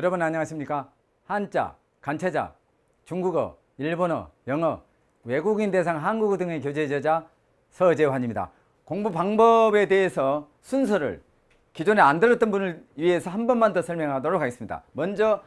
여러분 안녕하십니까? 한자, 간체자, 중국어, 일본어, 영어, 외국인 대상 한국어 등의 교재 저자 서재환입니다. 공부 방법에 대해서 순서를 기존에 안 들었던 분을 위해서 한 번만 더 설명하도록 하겠습니다. 먼저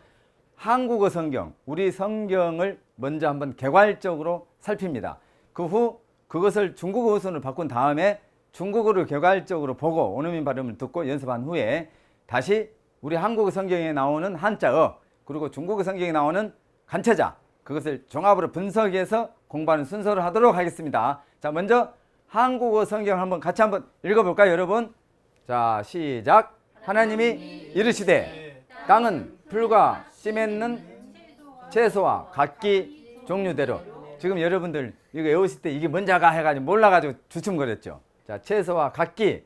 한국어 성경, 우리 성경을 먼저 한번 개괄적으로 살핍니다. 그 후 그것을 중국어 우선으로 바꾼 다음에 중국어를 개괄적으로 보고 원어민 발음을 듣고 연습한 후에 다시 우리 한국어 성경에 나오는 한자어 그리고 중국어 성경에 나오는 간체자 그것을 종합으로 분석해서 공부하는 순서를 하도록 하겠습니다. 자, 먼저 한국어 성경 한번 같이 한번 읽어볼까요, 여러분? 자, 시작. 하나님이 이르시되 땅은 풀과 씨 맺는 채소와 각기 종류대로. 지금 여러분들 이거 외우실 때 이게 뭔지가 해가지고 몰라가지고 주춤거렸죠. 자, 채소와 각기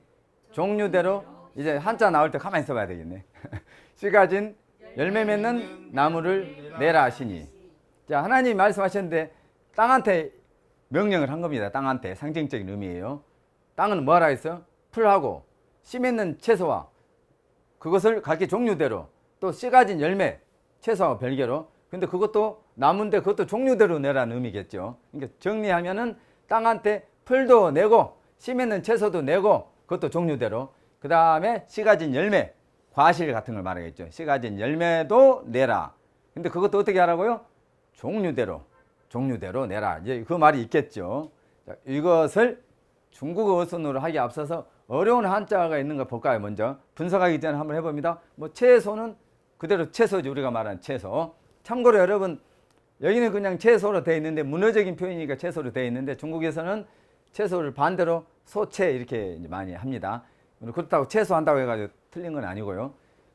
종류대로 이제 한자 나올 때 가만히 있어봐야 되겠네. 씨 가진 열매 맺는 나무를 내라 하시니. 자, 하나님이 말씀하셨는데 땅한테 명령을 한 겁니다. 땅한테 상징적인 의미예요. 땅은 뭐라 했어? 풀하고 씨 맺는 채소와 그것을 각기 종류대로 또 씨 가진 열매 채소와 별개로. 근데 그것도 나무인데 그것도 종류대로 내라는 의미겠죠. 그러니까 정리하면은 땅한테 풀도 내고 씨 맺는 채소도 내고 그것도 종류대로. 그 다음에 씨 가진 열매 과실 같은 걸 말하겠죠. 씨 가진 열매도 내라. 근데 그것도 어떻게 하라고요? 종류대로 내라. 이제 그 말이 있겠죠. 자, 이것을 중국어 어순으로 하기 앞서서 어려운 한자가 있는 거 볼까요? 먼저 분석하기 전에 한번 해봅니다. 뭐 채소는 그대로 채소지, 우리가 말하는 채소. 참고로 여러분 여기는 그냥 채소로 되어 있는데 문어적인 표현이니까 채소로 되어 있는데 중국에서는 채소를 반대로 소채 이렇게 이제 많이 합니다. 그렇다고 채소한다고 해가지고 틀린 건 아니고요.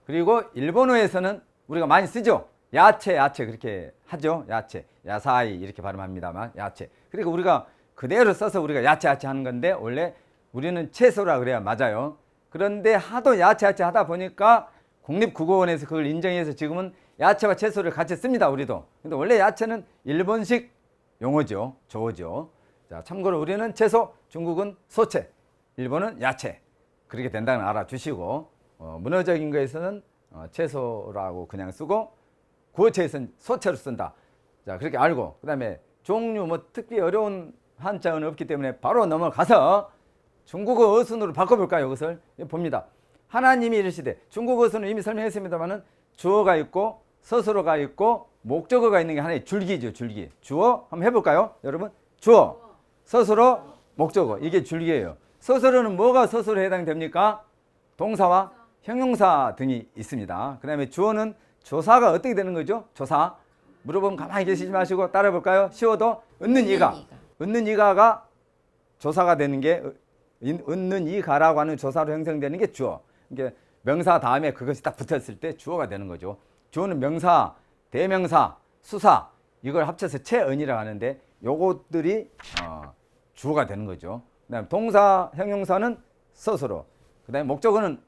그리고 일본어에서는 우리가 많이 쓰죠. 야채 그렇게 하죠. 야채, 야사이 이렇게 발음합니다만 야채. 그리고 우리가 그대로 써서 우리가 야채 하는 건데 원래 우리는 채소라 그래야 맞아요. 그런데 하도 야채 하다 보니까 국립국어원에서 그걸 인정해서 지금은 야채와 채소를 같이 씁니다. 우리도. 근데 원래 야채는 일본식 용어죠. 조어죠. 자, 참고로 우리는 채소, 중국은 소채, 일본은 야채. 그렇게 된다는 걸 알아주시고 문어적인 거에서는 채소라고 그냥 쓰고 구어체에서는 소채로 쓴다. 자, 그렇게 알고 그 다음에 종류 뭐 특히 어려운 한자어는 없기 때문에 바로 넘어가서 중국어 어순으로 바꿔볼까요? 이것을 봅니다. 하나님이 이르시되 중국어 어순은 이미 설명했습니다만은 주어가 있고 서술어가 있고 목적어가 있는 게 하나의 줄기죠. 줄기. 주어 한번 해볼까요? 여러분 주어, 서술어, 목적어 이게 줄기예요. 서술어는 뭐가 서술어에 해당됩니까? 동사와 형용사 등이 있습니다. 그 다음에 주어는 조사가 어떻게 되는 거죠? 조사. 물어보면 가만히 계시지 마시고 따라 볼까요? 쉬워도 얻는 이가가 조사가 되는 게 얻는 이가라고 하는 조사로 형성되는 게 주어. 그러니까 명사 다음에 그것이 딱 붙었을 때 주어가 되는 거죠. 주어는 명사, 대명사, 수사 이걸 합쳐서 체언이라고 하는데 요것들이 주어가 되는 거죠. 그다음에 동사, 형용사는 서술어. 그다음에 목적어는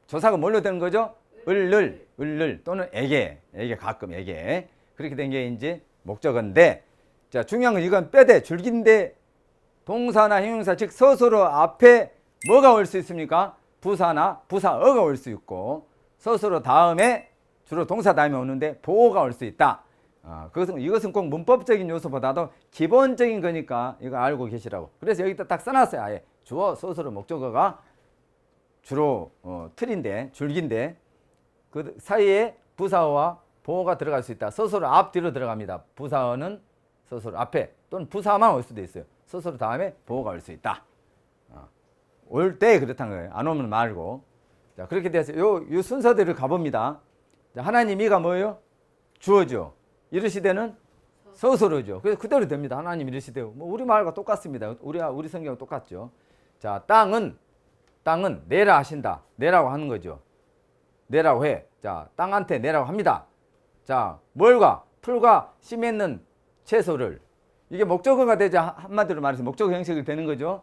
조사가 뭘로 되는 거죠? 을를 또는 에게 가끔 에게 그렇게 된 게 이제 목적어인데 자, 중요한 건 이건 빼대 줄기인데 동사나 형용사 즉 서술어 앞에 뭐가 올 수 있습니까? 부사나 부사어가 올 수 있고 서술어 다음에 주로 동사 다음에 오는데 보어가 올 수 있다. 이것은 꼭 문법적인 요소보다도 기본적인 거니까 이거 알고 계시라고. 그래서 여기다 딱 써놨어요. 아예 주어, 서술어, 목적어가 주로 틀인데 줄기인데 그 사이에 부사어와 보어가 들어갈 수 있다. 서술어 앞뒤로 들어갑니다. 부사어는 서술어 앞에 또는 부사만 올 수도 있어요. 서술어 다음에 보어가 올 수 있다. 올 때 그렇다는 거예요. 안 오면 말고. 자, 그렇게 돼서 요 순서대로 가봅니다. 자, 하나님이가 뭐예요? 주어죠. 이르시되는 서술어죠. 그래서 그대로 됩니다. 하나님 이르시되 뭐 우리 말과 똑같습니다. 우리 성경은 똑같죠. 자, 땅은 내라 하신다. 내라고 하는 거죠. 내라고 해. 자, 땅한테 내라고 합니다. 자, 뭘과 풀과 씨 맺는 채소를 이게 목적어가 되자 한마디로 말해서 목적어 형식이 되는 거죠.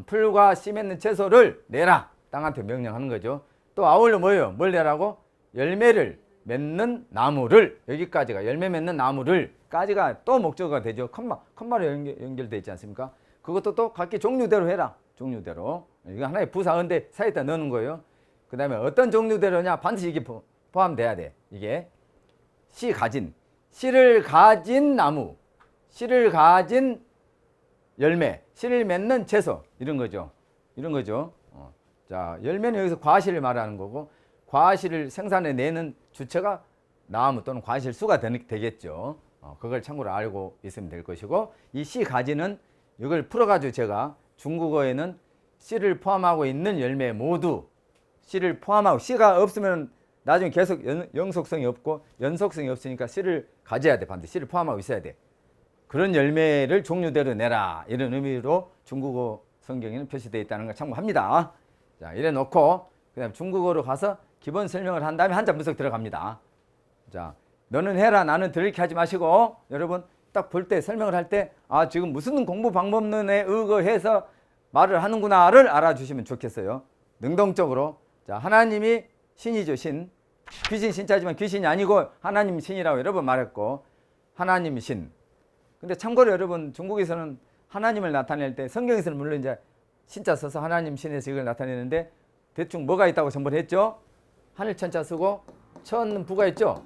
풀과 씨 맺는 채소를 내라. 땅한테 명령하는 거죠. 또 아울러 뭐예요? 뭘 내라고? 열매를 맺는 나무를 여기까지가 열매 맺는 나무를까지가 또 목적어가 되죠. 컴마로 연결되어 있지 않습니까? 그것도 또 각기 종류대로 해라. 종류대로. 이거 하나의 부사어인데 사이에다 넣는 거예요. 그 다음에 어떤 종류대로냐? 반드시 이게 포함돼야 돼. 이게 씨 가진, 씨를 가진 나무, 씨를 가진 열매, 씨를 맺는 채소 이런 거죠. 이런 거죠. 자, 열매는 여기서 과실을 말하는 거고 과실을 생산해내는 주체가 나무 또는 과실수가 되겠죠. 그걸 참고로 알고 있으면 될 것이고 이 씨 가지는 이걸 풀어가지고 제가 중국어에는 씨를 포함하고 있는 열매 모두 씨를 포함하고 씨가 없으면 나중에 계속 영속성이 없고 연속성이 없으니까 씨를 가져야 돼. 반드시 씨를 포함하고 있어야 돼. 그런 열매를 종류대로 내라 이런 의미로 중국어 성경에는 표시되어 있다는 걸 참고합니다. 자, 이래 놓고 그다음 중국어로 가서 기본 설명을 한 다음에 한자 분석 들어갑니다. 자, 너는 해라 나는 들을 이렇게 하지 마시고 여러분 딱 볼 때 설명을 할 때 아 지금 무슨 공부 방법론에 의거해서 말을 하는구나를 알아주시면 좋겠어요. 능동적으로 자 하나님이 신이죠. 신 귀신 신자지만 귀신이 아니고 하나님 신이라고 여러 번 말했고 하나님 신. 근데 참고로 여러분 중국에서는 하나님을 나타낼 때 성경에서는 물론 이제 신자 써서 하나님 신에서 이걸 나타내는데 대충 뭐가 있다고 전번 했죠? 하늘 천자 쓰고 천부가 있죠.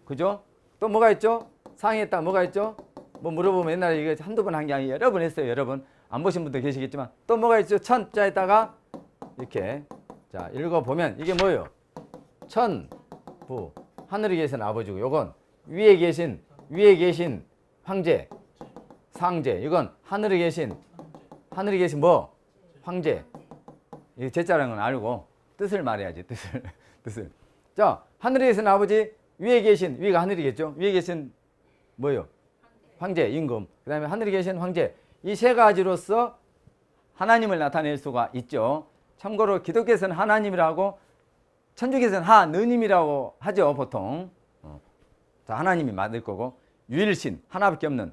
그죠? 또 뭐가 있죠? 상했다 뭐가 있죠? 뭐 물어보면 옛날에 이거 한두 번 한 게 아니고 여러 번 했어요. 여러 번. 안 보신 분도 계시겠지만 또 뭐가 있죠? 천자에다가 이렇게 자 읽어보면 이게 뭐예요? 천부 하늘에 계신 아버지고 요건 위에 계신 황제 상제 이건 하늘에 계신 뭐? 황제 이 제자라는 건 알고 뜻을 말해야지 뜻을 자 하늘에 계신 아버지 위에 계신 위가 하늘이겠죠. 위에 계신 뭐예요? 황제 임금 그 다음에 하늘에 계신 황제 이 세 가지로서 하나님을 나타낼 수가 있죠. 참고로 기독교에서는 하나님이라고 천주교에서는 하느님이라고 하죠 보통. 자 하나님이 맞을 거고 유일신 하나밖에 없는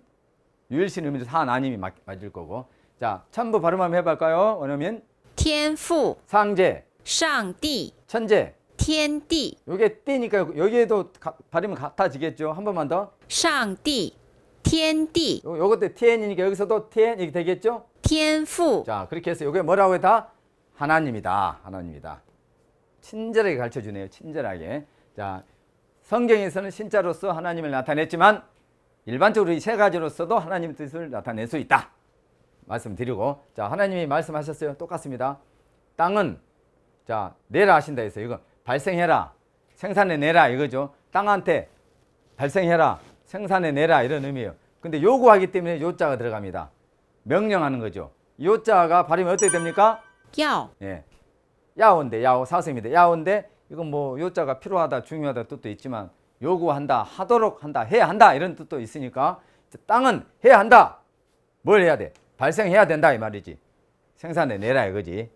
유일신 의미로 하나님이 맞을 거고 자 천부 발음 한번 해볼까요? 원어민 天父 상제 上帝 천제 天地 요게 띠니까 여기에도 발음이 같아지겠죠. 한 번만 더 上帝天地 요것도 TN이니까 여기서도 TN 이렇게 되겠죠. 天父 자 그렇게 해서 요게 뭐라고 해 다 하나님이다. 친절하게 가르쳐주네요. 친절하게. 자 성경에서는 신자로서 하나님을 나타냈지만 일반적으로 이 세 가지로서도 하나님의 뜻을 나타낼 수 있다. 말씀드리고 자 하나님이 말씀하셨어요. 똑같습니다. 땅은 자 내라 하신다 해서 이거 발생해라 생산해내라 이거죠. 땅한테 발생해라 생산해내라 이런 의미예요. 근데 요구하기 때문에 요자가 들어갑니다. 명령하는 거죠. 요자가 발음이 어떻게 됩니까? 要 예. 야오인데 야오 사슴인데 야오인데 이건 뭐 요자가 필요하다 중요하다 뜻도 있지만 요구한다 하도록 한다 해야 한다 이런 뜻도 있으니까 땅은 해야 한다. 뭘 해야 돼? 발생해야 된다 이 말이지. 생산해내라 이거지.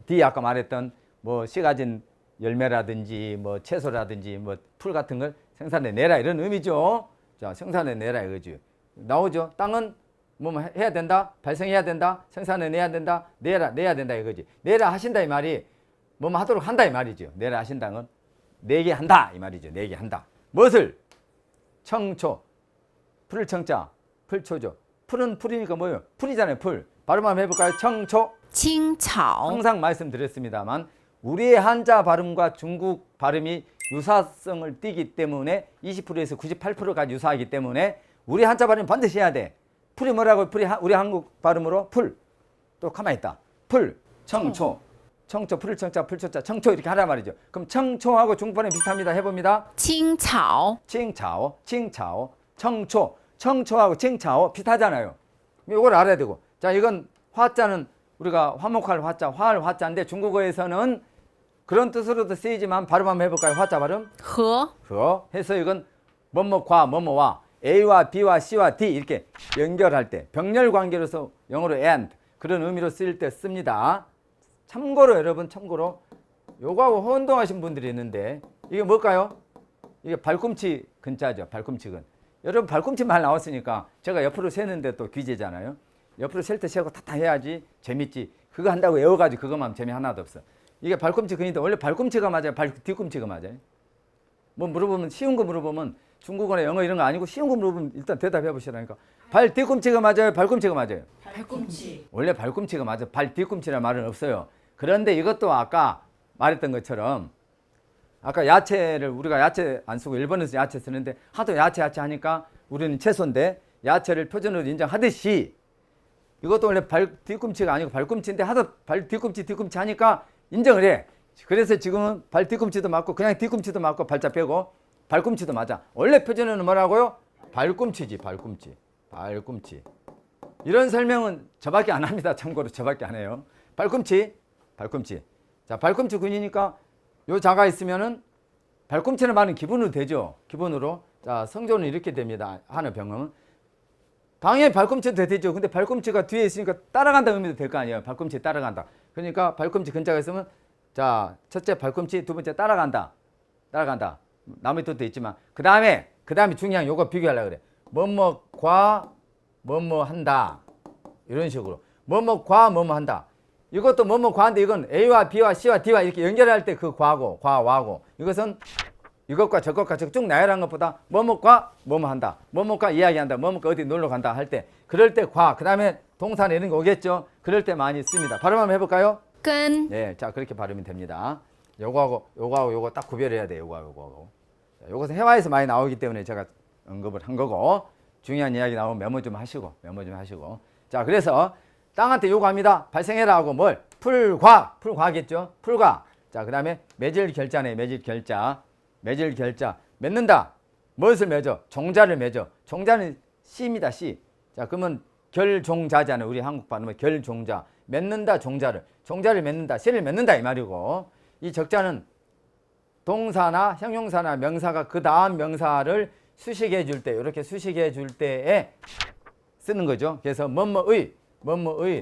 뒤에 아까 말했던 뭐 씨 가진 열매라든지 뭐 채소라든지 뭐 풀 같은 걸 생산해내라 이런 의미죠. 자 생산해내라 이거지. 나오죠. 땅은 뭐 해야 된다 발생해야 된다 생산해내야 된다 내야 된다 이거지. 내라 하신다 이 말이 뭐 하도록 한다 이 말이죠. 내라 하신다는 건 내게 한다 이 말이죠. 내게 한다. 무엇을? 청초 풀을 청자 풀초죠. 풀은 풀이니까 뭐예요? 풀이잖아요. 풀. 발음 한번 해볼까요? 청초 青草 항상 말씀드렸습니다만 우리의 한자 발음과 중국 발음이 유사성을 띠기 때문에 20%에서 98%까지 유사하기 때문에 우리 한자 발음 반드시 해야 돼. 풀이 뭐라고? 풀이 우리 한국 발음으로 풀. 또 가만히 있다. 풀, 청초. 청초, 풀을 청자, 풀초자, 청초 이렇게 하란 말이죠. 그럼 청초하고 중국 발음 비슷합니다. 해봅니다. 青草 칭차오, 청초. 청초하고 칭차오 비슷하잖아요. 이걸 알아야 되고. 자, 이건 화자는 우리가 화목할 화자, 화할 화자인데 중국어에서는 그런 뜻으로도 쓰이지만 발음 한번 해볼까요? 화자 발음. 和 해서 이건 뭐뭐과 뭐뭐와 A와 B와 C와 D 이렇게 연결할 때 병렬 관계로서 영어로 and 그런 의미로 쓰일 때 씁니다. 참고로 여러분 참고로 요거하고 혼동하신 분들이 있는데 이게 뭘까요? 이게 발꿈치 근자죠. 발꿈치근. 여러분 발꿈치 말 나왔으니까 제가 옆으로 세는데 또 귀재잖아요. 옆으로 셀 때 세고 탁탁 해야지 재밌지. 그거 한다고 외워가지고 그것만 재미 하나도 없어. 이게 발꿈치 근인데 원래 발꿈치가 맞아요? 뒤꿈치가 맞아요? 뭐 물어보면 쉬운 거 물어보면 중국어나 영어 이런 거 아니고 쉬운 거 물어보면 일단 대답해 보시라니까. 발 뒤꿈치가 맞아요? 발꿈치가 맞아요? 발꿈치 원래 발꿈치가 맞아요. 발 뒤꿈치라는 말은 없어요. 그런데 이것도 아까 말했던 것처럼 아까 야채를 우리가 야채 안 쓰고 일본에서 야채 쓰는데 하도 야채 하니까 우리는 채소인데 야채를 표준어로 인정하듯이 이것도 원래 뒤꿈치가 아니고 발꿈치인데 하도 뒤꿈치 하니까 인정을 해. 그래서 지금은 발 뒤꿈치도 맞고 그냥 뒤꿈치도 맞고 발자 빼고 발꿈치도 맞아. 원래 표준어는 뭐라고요? 발꿈치지, 발꿈치. 이런 설명은 저밖에 안 합니다. 참고로 저밖에 안 해요. 발꿈치. 자, 발꿈치 근이니까 요 자가 있으면은 발꿈치는 말은 기본으로 되죠. 기본으로. 자, 성조는 이렇게 됩니다. 한어 병음은. 당연히 발꿈치도 되죠. 근데 발꿈치가 뒤에 있으니까 따라간다 의미도 될 거 아니에요. 발꿈치 따라간다. 그러니까 발꿈치 근자가 있으면 자, 첫째 발꿈치, 두 번째 따라간다. 나머지 뜻도 있지만 그 다음에 중요한 요거 비교하려고 그래. 뭐뭐과 뭐뭐 한다. 이런 식으로. 뭐뭐과 뭐뭐 한다. 이것도 뭐뭐과인데 이건 A와 B와 C와 D와 이렇게 연결할 때 그 과고 과와고 이것은 이것과 저것과 쭉 나열한 것보다 뭐뭐과 뭐뭐 한다. 뭐뭐과 이야기한다. 뭐뭐과 어디 놀러 간다 할 때 그럴 때 과. 그 다음에 동사 이런 거 오겠죠. 그럴 때 많이 씁니다. 발음 한번 해볼까요? 跟 네, 자 그렇게 발음이 됩니다. 요거하고 요거 딱 구별해야 돼요. 요거하고. 자, 요것은 회화에서 많이 나오기 때문에 제가 언급을 한 거고 중요한 이야기 나오면 메모 좀 하시고. 자, 그래서 땅한테 요구합니다. 발생해라 하고 뭘? 풀과겠죠. 풀과. 자, 그다음에 맺을 결자네. 맺을 결자. 맺는다. 무엇을 맺어? 종자를 맺어. 종자는 씨입니다. 씨. 자, 그러면 결종자잖아요. 우리 한국 발음은 결종자. 맺는다 종자를 맺는다. 씨를 맺는다 이 말이고 이 적자는 동사나 형용사나 명사가 그 다음 명사를 수식해 줄 때 이렇게 수식해 줄 때에 쓰는 거죠. 그래서 뭐뭐의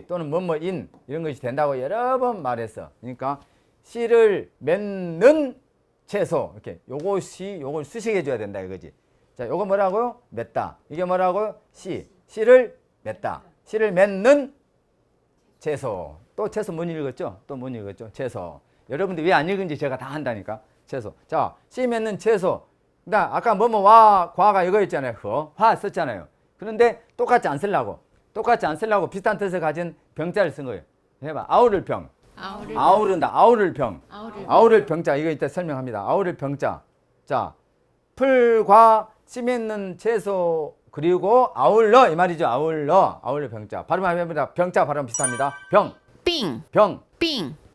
또는 뭐뭐인 이런 것이 된다고 여러 번 말했어. 그러니까 씨를 맺는 채소 이렇게 요걸 수식해 줘야 된다 이거지. 자, 요거 뭐라고요? 맺다. 이게 뭐라고요? 씨를 맺다. 씨를 맺는 채소. 또 채소 못 읽었죠? 채소. 여러분들 왜 안 읽은지 제가 다 한다니까. 채소. 자, 씨 맺는 채소. 그다음 아까 뭐뭐와 과가 이거 있잖아요. 화 썼잖아요. 그런데 똑같이 안 쓰려고 비슷한 뜻을 가진 병자를 쓴 거예요. 해봐. 아우를 병. 아우른다. 아우를 병. 아우를 병자. 이거 이따 설명합니다. 아우를 병자. 자, 풀과 씨 맺는 채소 그리고 아울러 이 말이죠. 아울러 병자. 발음 한번 해봅니다. 병자 발음 비슷합니다. 병. 病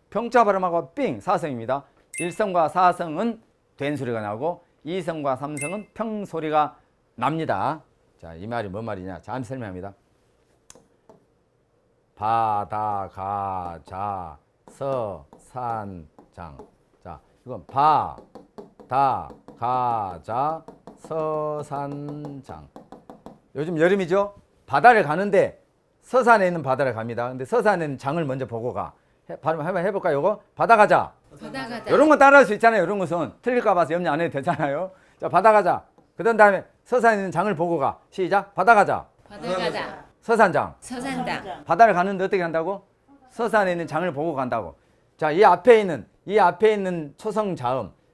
병자 발음하고 삥 사성입니다. 1성과 4성은 된 소리가 나오고 2성과 3성은 평 소리가 납니다. 자, 이 말이 뭔 말이냐? 잠시 설명합니다. 바다, 가자, 서, 산, 장. 자, 이건 바다, 가자, 서, 산, 장. 요즘 여름이죠? 바다를 가는데 서산에 있는 바다를 갑니다. 근데 서산에 있는 장을 먼저 보고 가. 발음 한번 해볼까요? 요거 바다 가자. 이런 건 따라할 수 있잖아요. 이런 것은 틀릴까 봐서 염려 안 해도 되잖아요. 자, 바다 가자. 그런 다음에 서산에 있는 장을 보고 가. 시작. 바다 가자. 서산장. 바다를 가는데 어떻게 한다고? 서산에 있는 장을 보고 간다고. 자, 이 앞에 있는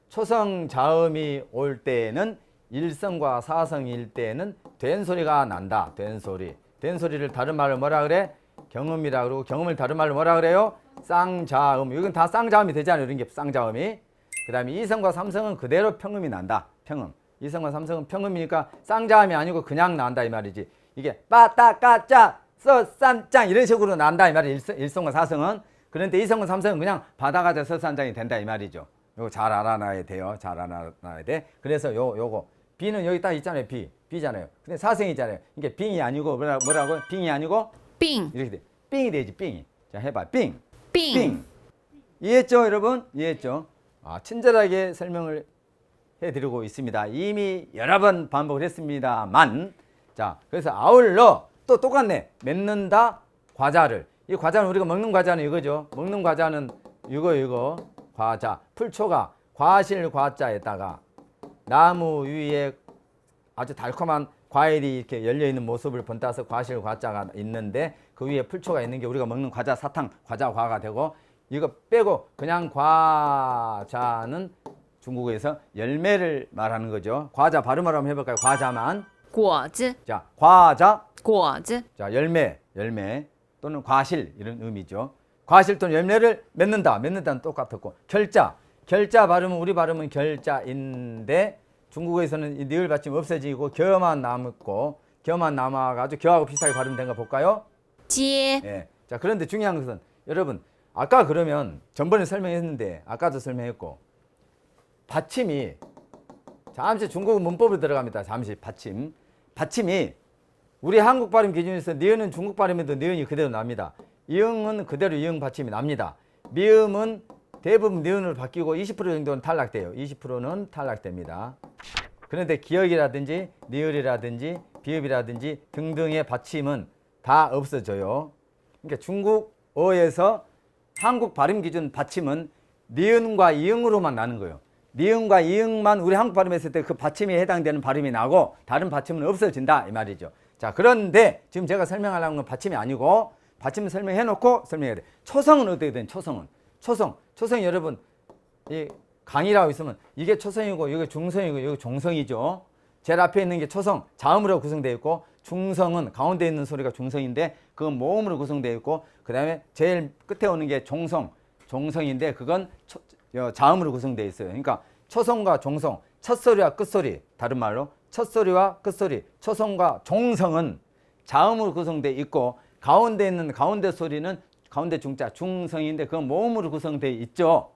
초성자음이 올 때는 1성과 4성일 때는 된 소리가 난다. 된 소리를 다른 말로 뭐라 그래? 경음이라 그러고 경음을 다른 말로 뭐라 그래요? 쌍자음. 이건 다 쌍자음이 되잖아요. 이런 게 쌍자음이. 그 다음에 2성과 3성은 그대로 평음이 난다. 평음. 2성과 3성은 평음이니까 쌍자음이 아니고 그냥 난다 이 말이지. 이게 빠따까짜 서산짱 이런 식으로 난다 이 말이에요. 1성과 4성은. 그런데 2성과 3성은 그냥 바다가자 서산장이 된다 이 말이죠. 요거 잘 알아놔야 돼요. 잘 알아놔야 돼. 그래서 요거 B는 여기 딱 있잖아요. B잖아요. 근데 4성이잖아요. 이게 빙이 아니고 뭐라고? 빙이 아니고 病 이렇게 돼. 빙이 되지. 빙이. 자, 해봐. 빙. 病 이해했죠, 여러분? 이해했죠? 친절하게 설명을 해드리고 있습니다. 이미 여러 번 반복을 했습니다만, 자, 그래서 아울러 또 똑같네. 맺는다 과자를. 이 과자는 우리가 먹는 과자는 이거죠. 먹는 과자는 이거 과자. 풀초가 과실 과자에다가 나무 위에 아주 달콤한 과일이 이렇게 열려있는 모습을 본따서 과실 과자가 있는데 그 위에 풀초가 있는 게 우리가 먹는 과자 사탕, 과가 되고 이거 빼고 그냥 과자는 중국어에서 열매를 말하는 거죠. 과자 발음을 한번 해볼까요? 과자만. 果子 자, 과자. 果子 자, 열매 또는 과실 이런 의미죠. 과실 또는 열매를 맺는다는 똑같았고 결자. 결자 발음은 우리 발음은 결자인데 중국어에서는 이 니을 받침 없어지고 겨만 남고 겨만 남아가지고 겨하고 비슷하게 발음된 거 볼까요? 接 예. 자, 그런데 중요한 것은 여러분 아까 그러면 전번에 설명했는데 아까도 설명했고 받침이 잠시 중국어 문법으로 들어갑니다. 잠시 받침이 우리 한국 발음 기준에서 니은은 중국 발음에도 니은이 그대로 납니다. 이응은 그대로 이응 받침이 납니다. 미음은 대부분 니은으로 바뀌고 20% 정도는 탈락돼요. 20%는 탈락됩니다. 그런데 기역이라든지 니을이라든지 비읍이라든지 등등의 받침은 다 없어져요. 그러니까 중국어에서 한국 발음 기준 받침은 니은과 이응으로만 나는 거예요. 니은과 이응만 우리 한국 발음에 했을 때 그 받침에 해당되는 발음이 나고 다른 받침은 없어진다 이 말이죠. 자, 그런데 지금 제가 설명하려는 건 받침이 아니고 받침 설명해 놓고 설명해야 돼. 초성은 어떻게 되는 초성 여러분 이 강이라고 있으면 이게 초성이고 이게 중성이고 이게 종성이죠. 제일 앞에 있는 게 초성 자음으로 구성되어 있고 중성은 가운데 있는 소리가 중성인데 그건 모음으로 구성되어 있고 그 다음에 제일 끝에 오는 게 종성인데 그건 자음으로 구성되어 있어요. 그러니까 초성과 종성, 첫소리와 끝소리, 다른 말로 첫소리와 끝소리, 초성과 종성은 자음으로 구성되어 있고 가운데 있는 가운데 소리는 가운데 중자, 중성인데 그건 모음으로 구성되어 있죠.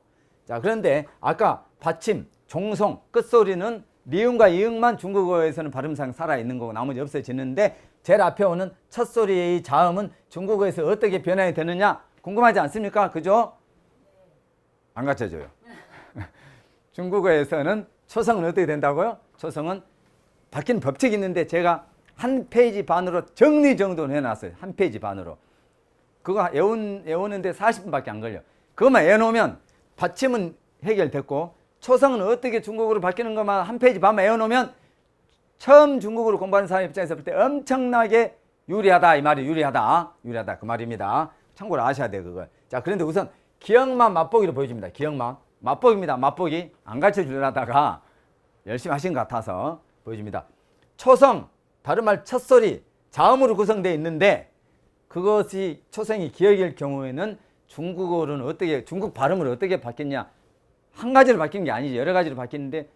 자, 그런데 아까 받침, 종성, 끝소리는 니은과 이응만 중국어에서는 발음상 살아있는 거고 나머지 없어지는데 제일 앞에 오는 첫소리의 자음은 중국어에서 어떻게 변화가 되느냐 궁금하지 않습니까? 그죠? 안 가르쳐줘요. 중국어에서는 초성은 어떻게 된다고요? 초성은 바뀌는 법칙이 있는데 제가 한 페이지 반으로 정리정돈을 해놨어요. 한 페이지 반으로. 그거 외우는데 40분밖에 안 걸려. 그것만 외워놓으면 받침은 해결됐고 초성은 어떻게 중국어로 바뀌는 것만 한 페이지 반만 외워놓으면 처음 중국어로 공부하는 사람 입장에서 볼 때 엄청나게 유리하다 이 말이 유리하다 그 말입니다. 참고로 아셔야 돼요 그걸. 자, 그런데 우선 기억만 맛보기로 보여줍니다. 기억만 맛보기입니다. 맛보기 안 가르쳐 주려다가 열심히 하신 것 같아서 보여줍니다. 초성 다른 말 첫소리 자음으로 구성되어 있는데 그것이 초성이 기억일 경우에는 중국어로는 어떻게 중국 발음으로 어떻게 바뀌냐 한 가지로 바뀌는 게 아니지 여러 가지로 바뀌는데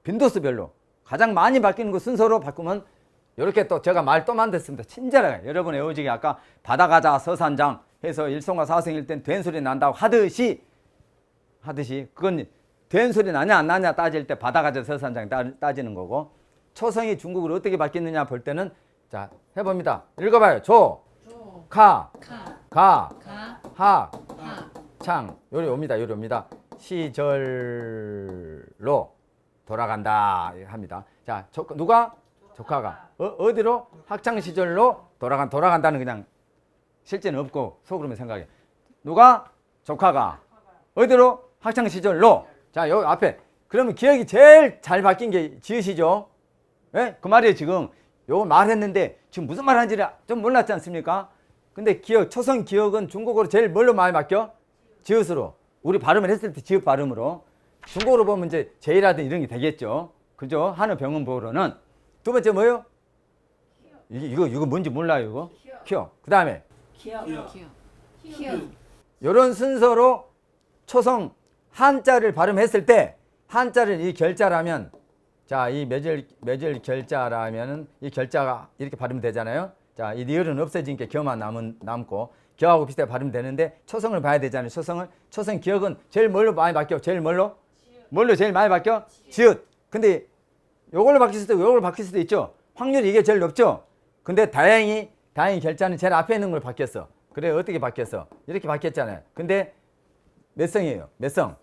빈도수별로 가장 많이 바뀌는 거 순서로 바꾸면 이렇게 또 제가 말 또 만들었습니다. 친절하게 여러분 외우지기 아까 바다가자 서산장 해서 일성과 사성일 땐 된 소리 난다고 하듯이 그건 된 소리 나냐 안 나냐 따질 때 바다가자 서산장 따지는 거고 초성이 중국어로 어떻게 바뀌느냐 볼 때는 자 해봅니다. 읽어봐요. 가, 하, 창 요리 옵니다. 시절로 돌아간다 합니다. 자, 누가? 조카가 어디로? 학창 시절로 돌아간다는 그냥 실제는 없고 속으로만 생각해. 누가? 조카가 어디로? 학창 시절로. 자, 여기 앞에 그러면 기억이 제일 잘 바뀐 게 지읒이죠. 예? 그 말이에요. 지금 요거 말했는데 지금 무슨 말 하는지 좀 몰랐지 않습니까? 근데 초성 기억은 중국어로 제일 뭘로 많이 바뀌어? 지읒으로. 우리 발음을 했을 때 지읒 발음으로. 중국어로 보면 이제 제이라든 이런 게 되겠죠. 그죠? 한어 병음 보로는. 두 번째 뭐예요? 이거 뭔지 몰라요, 이거? 키어. 그 다음에 이런 순서로 초성 한자를 발음했을 때 한자를 이 결자라면 자, 이 매절 결자라면은 이 결자가 이렇게 발음되잖아요. 자, 이 니을은 없어지니까 겨만 남고 겨하고 비슷하게 발음되는데 초성을 봐야 되잖아요. 초성 기억은 제일 뭘로 많이 바뀌어? 제일 뭘로 제일 많이 바뀌어? 지읒. 근데 요걸로 바뀔 수도 있고 요걸로 바뀔 수도 있죠. 확률이 이게 제일 높죠. 근데 다행히 결자는 제일 앞에 있는 걸 바뀌었어. 그래 어떻게 바뀌었어? 이렇게 바뀌었잖아요. 근데 몇 성이에요? 몇 성?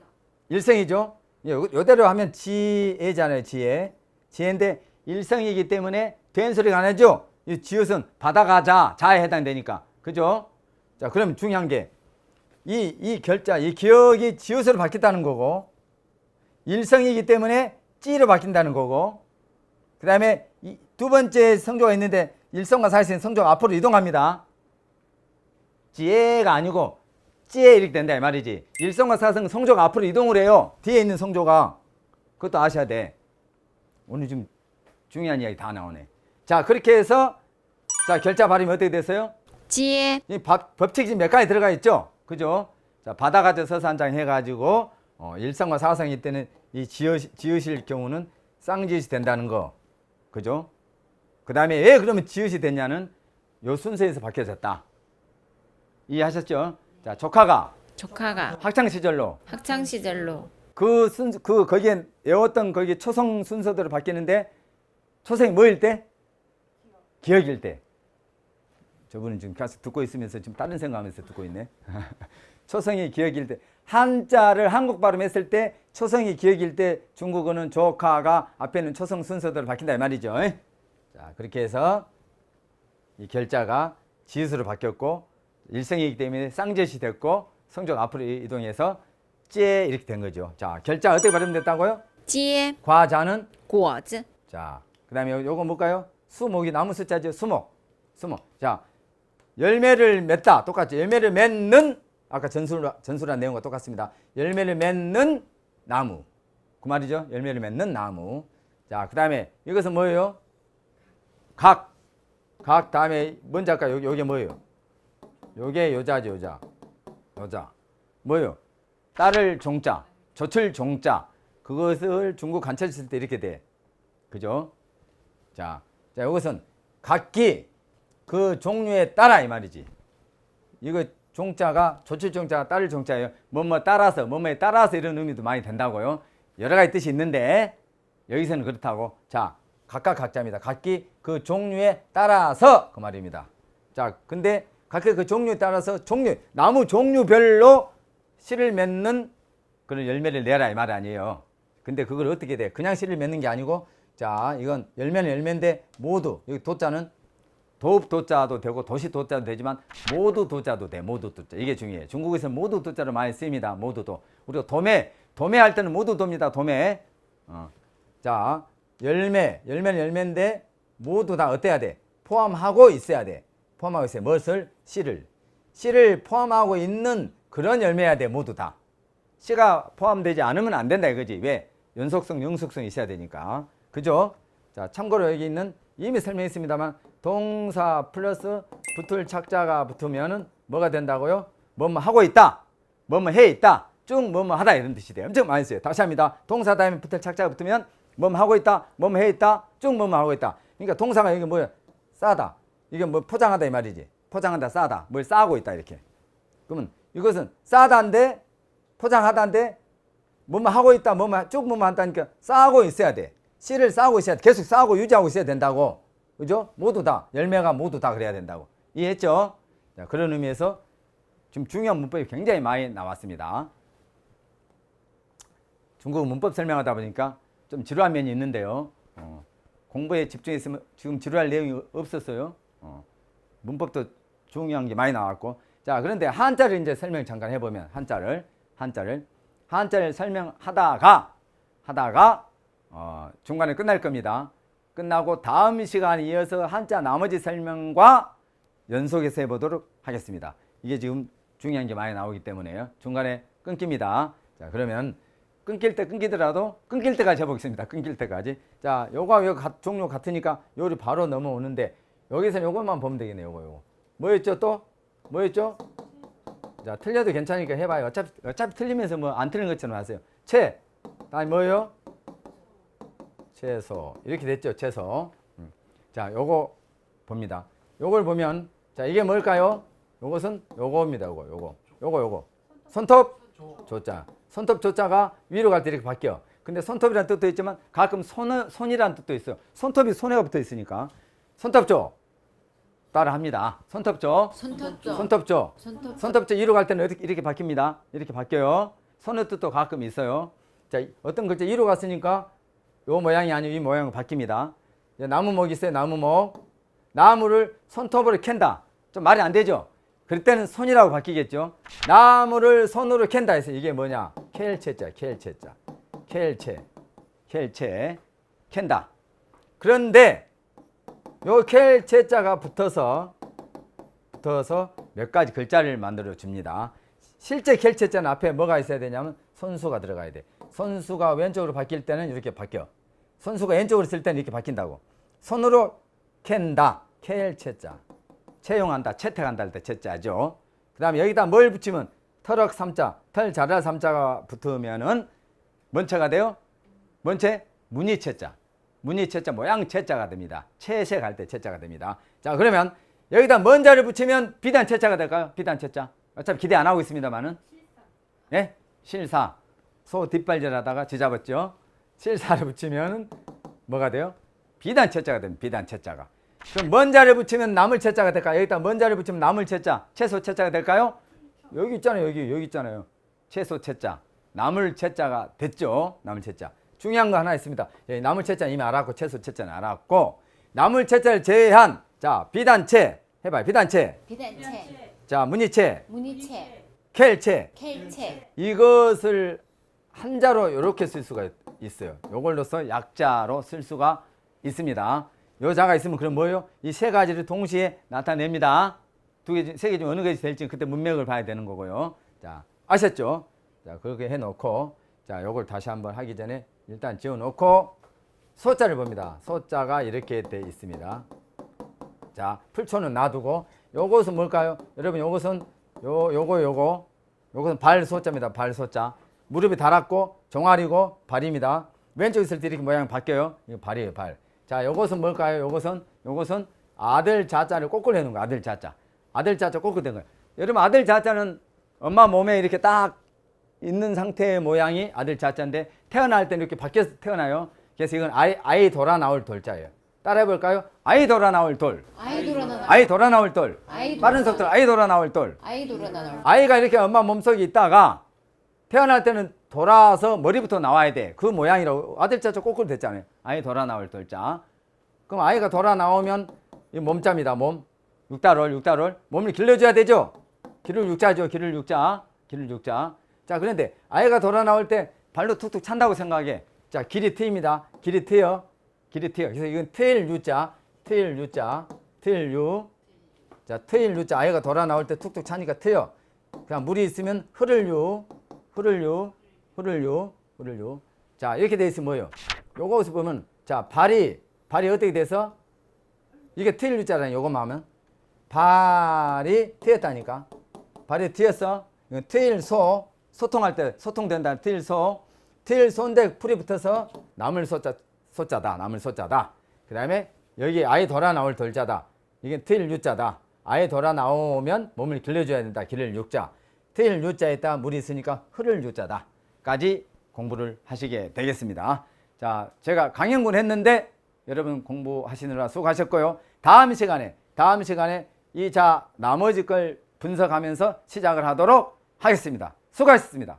1성이죠. 요대로 하면 지혜잖아요. 지혜인데 1성이기 때문에 된 소리가 안 하죠. 이 지읒은 바다가자 자에 해당되니까. 그죠? 자, 그럼 중요한 게 이 결자, 이 기억이 지읒으로 바뀌었다는 거고 1성이기 때문에 찌로 바뀐다는 거고 그 다음에 두 번째 성조가 있는데 1성과 4성 성조가 앞으로 이동합니다. 지혜가 아니고 찌에 이렇게 된다 이 말이지. 1성과 4성 성조가 앞으로 이동을 해요. 뒤에 있는 성조가. 그것도 아셔야 돼. 오늘 좀 중요한 이야기 다 나오네. 자, 그렇게 해서 자 결자 발음이 어떻게 됐어요? 지 이 법칙이 몇 가지 들어가 있죠. 그죠? 자, 바다가자 서산장 해가지고 일성과 사성일 때는 이 지읒일 경우는 쌍지읒이 된다는 거. 그죠? 그 다음에 왜 그러면 지읒이 됐냐는 요 순서에서 바뀌어졌다. 이해하셨죠? 자, 조카가 조카가 학창 시절로 학창 시절로 거기에 외웠던 거기 초성 순서대로 바뀌는데 초성이 뭐일 때? 기억일 때. 저분은 지금 계속 듣고 있으면서 지금 다른 생각하면서 듣고 있네. 초성이 기억일 때. 한자를 한국 발음했을 때 초성이 기억일 때 중국어는 조카가 앞에는 초성 순서대로 바뀐다 이 말이죠. 자, 그렇게 해서 이 결자가 지읒으로 바뀌었고 일성이기 때문에 쌍지읒이 됐고 성조가 앞으로 이동해서 째 이렇게 된 거죠. 자, 결자 어떻게 발음됐다고요? 接 과자는 果子 자, 그다음에 요거 뭘까요? 수목이 나무 숫자죠. 수목. 자, 열매를 맺다 똑같죠. 열매를 맺는 아까 전술한 내용과 똑같습니다. 열매를 맺는 나무. 그 말이죠. 열매를 맺는 나무. 자, 그다음에 이것은 뭐예요? 각 다음에 먼저 아까 요게 뭐예요? 요게 요자죠. 요자. 뭐예요? 따를 종자, 조출 종자. 그것을 중국 관찰했을 때 이렇게 돼. 그죠? 자, 이것은 각기 그 종류에 따라 이 말이지. 이거 종자가 조출 종자가 따를 종자예요. 따라서 뭐뭐에 따라서 이런 의미도 많이 된다고요. 여러 가지 뜻이 있는데 여기서는 그렇다고. 자, 각각 각자입니다. 각기 그 종류에 따라서 그 말입니다. 자, 근데 각기 그 종류에 따라서 나무 종류별로 씨를 맺는 그런 열매를 내라 이 말 아니에요. 근데 그걸 어떻게 돼? 그냥 씨를 맺는 게 아니고 자, 이건 열매는 열매인데 모두 여기 도자는 도읍 도자도 되고 도시 도자도 되지만 모두 도자도 돼. 모두 도자. 이게 중요해요. 중국에서는 모두 도자로 많이 쓰입니다. 모두도. 우리가 도매 할 때는 모두 도입니다. 도매. 자, 열매는 열매인데 모두 다 어때야 돼? 포함하고 있어야 돼. 포함하고 있어요. 무엇을? 씨를 포함하고 있는 그런 열매야 돼. 모두 다. 씨가 포함되지 않으면 안 된다 이거지. 왜? 연속성, 영속성이 있어야 되니까. 그죠? 자, 참고로 여기 있는 이미 설명했습니다만 동사 플러스 붙을 착자가 붙으면은 뭐가 된다고요? 뭐뭐 하고 있다. 뭐뭐 해 있다. 쭉 뭐뭐 하다 이런 뜻이 돼요. 엄청 많이 써요. 다시 합니다. 동사 다음에 붙을 착자가 붙으면 뭐뭐 하고 있다. 뭐뭐 해 있다. 쭉 뭐뭐 하고 있다. 그러니까 동사가 이게 뭐야? 싸다. 이게 뭐 포장하다 이 말이지. 포장한다, 싸다. 뭘 싸고 있다 이렇게. 그러면 이것은 싸다인데 포장하다인데 뭐뭐 하고 있다. 뭐뭐 쭉 뭐뭐 한다니까 싸고 있어야 돼. 씨를 싸고 있어야 돼. 계속 싸고 유지하고 있어야 된다고. 그죠? 모두 다. 열매가 모두 다 그래야 된다고. 이해했죠? 자, 그런 의미에서 지금 중요한 문법이 굉장히 많이 나왔습니다. 중국 문법 설명하다 보니까 좀 지루한 면이 있는데요. 공부에 집중했으면 지금 지루할 내용이 없었어요. 문법도 중요한 게 많이 나왔고. 자, 그런데 한자를 이제 설명 잠깐 해보면 한자를 설명하다가 중간에 끝날 겁니다. 끝나고 다음 시간에 이어서 한자 나머지 설명과 연속해서 해보도록 하겠습니다. 이게 지금 중요한 게 많이 나오기 때문에요. 중간에 끊깁니다. 자, 그러면 끊길 때까지 해보겠습니다. 끊길 때까지. 자, 요거 종류 같으니까 요리 바로 넘어오는데 여기서 요것만 보면 되겠네요. 요거. 뭐였죠 또? 뭐였죠? 자, 틀려도 괜찮으니까 해봐요. 어차피 틀리면서 뭐 안 틀린 것처럼 하세요. 다음에 뭐예요? 채소. 이렇게 됐죠, 채소. 자, 요거 봅니다. 요걸 보면, 자, 이게 뭘까요? 요것은 요거입니다. 요거. 손톱? 조자. 손톱 조자가 위로 갈 때 이렇게 바뀌어. 근데 손톱이라는 뜻도 있지만 가끔 손이라는 뜻도 있어요. 손톱이 손에가 붙어 있으니까. 손톱조. 따라 합니다. 손톱조. 손톱조 위로 갈 때는 이렇게 바뀝니다. 이렇게 바뀌어요. 손의 뜻도 가끔 있어요. 자, 어떤 글자 위로 갔으니까 요 모양이 아니고 이 모양으로 바뀝니다. 나무목 있어요. 나무를 손톱으로 캔다. 좀 말이 안 되죠? 그럴 때는 손이라고 바뀌겠죠. 나무를 손으로 캔다 해서 이게 뭐냐? 켈체자. 켈체. 캔다. 그런데 요 켈체자가 붙어서 몇 가지 글자를 만들어 줍니다. 실제 켈체자는 앞에 뭐가 있어야 되냐면 손수가 들어가야 돼. 손수가 왼쪽으로 바뀔 때는 이렇게 바뀌어. 손수가 왼쪽으로 쓸 때는 이렇게 바뀐다고. 손으로 캔다. 켈체자. 채용한다. 채택한다 할 때 채자죠. 그 다음에 여기다 뭘 붙이면 터럭 삼자, 털 자랄 삼자가 붙으면은 뭔 체가 돼요? 뭔 체? 무늬체자. 무늬체자 모양 체자가 됩니다. 채색할 때 체자가 됩니다. 자, 그러면 여기다 뭔 자를 붙이면 비단 체자가 될까요? 비단 체자. 어차피 기대 안 하고 있습니다만은. 예? 실사. 소 뒷발질하다가 쥐잡았죠. 실사를 붙이면 뭐가 돼요? 비단 체자가 됩니다. 비단 체자가. 그럼 뭔 자를 붙이면 나물 체자가 될까요? 여기다 뭔 자를 붙이면 나물 체자, 채소 체자가 될까요? 여기 있잖아요. 여기 있잖아요. 채소 체자, 나물 체자가 됐죠. 나물 체자. 중요한 거 하나 있습니다. 여기 나물 체자는 이미 알았고 채소 체자는 알았고 나물 체자를 제외한 자 비단체 해봐요. 비단체. 비단체, 자 무늬체, 무늬체, 켈체. 켈체. 이것을 한자로 이렇게 쓸 수가 있어요. 이걸로써 약자로 쓸 수가 있습니다. 요 자가 있으면 그럼 뭐예요? 이 세 가지를 동시에 나타냅니다. 두 개, 세 개 중 어느 것이 될지 그때 문맥을 봐야 되는 거고요. 자, 아셨죠? 자, 그렇게 해놓고 자, 요걸 다시 한번 하기 전에 일단 지어놓고 소자를 봅니다. 소자가 이렇게 돼 있습니다. 자, 풀초는 놔두고 요것은 뭘까요? 여러분 요것은 요것은 발소자입니다. 발소자. 무릎이 닳았고 종아리고 발입니다. 왼쪽 있을 때 이렇게 모양이 바뀌어요. 이거 발이에요, 발. 자, 요것은 뭘까요? 요것은 아들 자자를 거꾸로 해놓은 거예요. 아들 자자. 아들 자자 거꾸로 된 거예요. 여러분 아들 자자는 엄마 몸에 이렇게 딱 있는 상태의 모양이 아들 자자인데 태어날 때는 이렇게 바뀌어서 태어나요. 그래서 이건 아이 돌아 나올 돌자예요. 따라해 볼까요? 아이 돌아 나올 돌. 아이 돌아나. 아이 돌아 나올 돌. 아이 빠른 속도로 아이 돌아 나올 돌. 아이 돌아나. 아이가 이렇게 엄마 몸속에 있다가 태어날 때는 돌아서 머리부터 나와야 돼. 그 모양이라고 아들 자자 거꾸로 됐잖아요. 아이 돌아 나올 돌자. 그럼 아이가 돌아 나오면 이 몸자입니다. 몸. 육달월. 몸을 길러줘야 되죠. 기를 육자죠. 기를 육자. 자, 그런데 아이가 돌아 나올 때 발로 툭툭 찬다고 생각해. 자, 길이 트입니다. 길이 트여. 그래서 이건 트일 유자. 자, 트일 유자. 아이가 돌아 나올 때 툭툭 차니까 트여. 그냥 물이 있으면 흐를 유. 자, 이렇게 돼 있으면 뭐예요? 요것을 보면 자, 발이 어떻게 돼서 이게 트일 유자잖아요. 요것만 하면 발이 트였다니까. 발이 트였어. 이건 트일소. 소통할 때 소통된다는 트일소인데 풀이 붙어서 나물 소자다. 그 다음에 여기 아이 돌아 나올 돌자다. 이게 트일 유자다. 아이 돌아 나오면 몸을 길러줘야 된다. 기를 육자. 트일 유자에다 물이 있으니까 흐를 유자다. 까지 공부를 하시게 되겠습니다. 자, 제가 강연군 했는데 여러분 공부하시느라 수고하셨고요. 다음 시간에 이 자 나머지 걸 분석하면서 시작을 하도록 하겠습니다. 수고하셨습니다.